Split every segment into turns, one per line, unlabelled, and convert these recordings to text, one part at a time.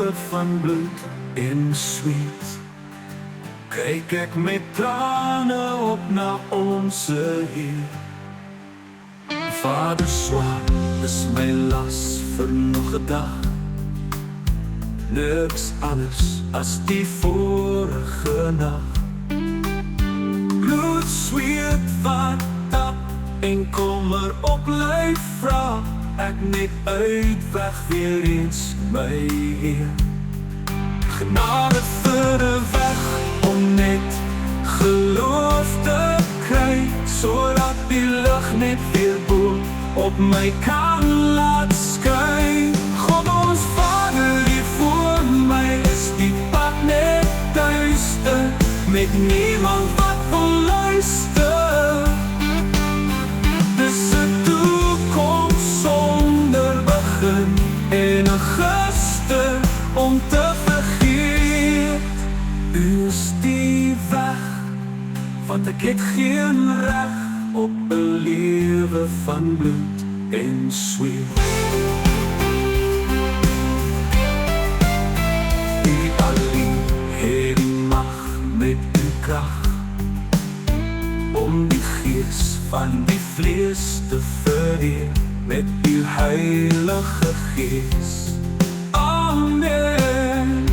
lewe van bloed en sweet. Kyk ek met trane op na ons Heer. Vader swaar is my las vir nog 'n dag. Niks anders as die vorige nag. Bloed, sweet van tap en kommer op bly vra. Ek net uitweg weer eens my Heer. Genade vir 'n weg om net geloof te kry, sodat die lig net weer bo op my kan laat skyn. God ons Vader, die voor my is die pad net duister, met niemand wat wil luister. Dis 'n toekoms sonder begin en 'n gister om te vergeet. U is die weg, want ek het geen reg op 'n lewe van bloed en sweet. U alleen het die mag met uw kracht, om die gees van die vlees te vereer met uw heilige gees. Amen.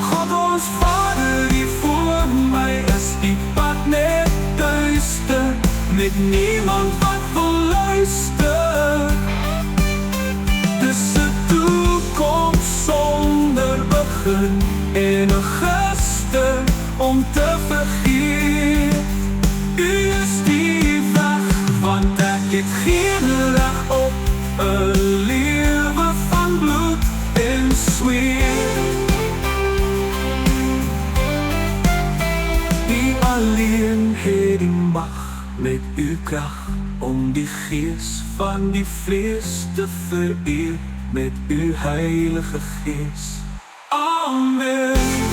God ons Vader, die voor my is die pad net duister, met niemand wat wil luister. Dis 'n toekoms sonder begin en 'n gister om te vergeet. U is die weg, want ek het geen reg op 'n lewe van bloed en sweet. U alleen het die mag met uw kracht, om die gees van die vlees te vereer met uw heilige gees. Amen.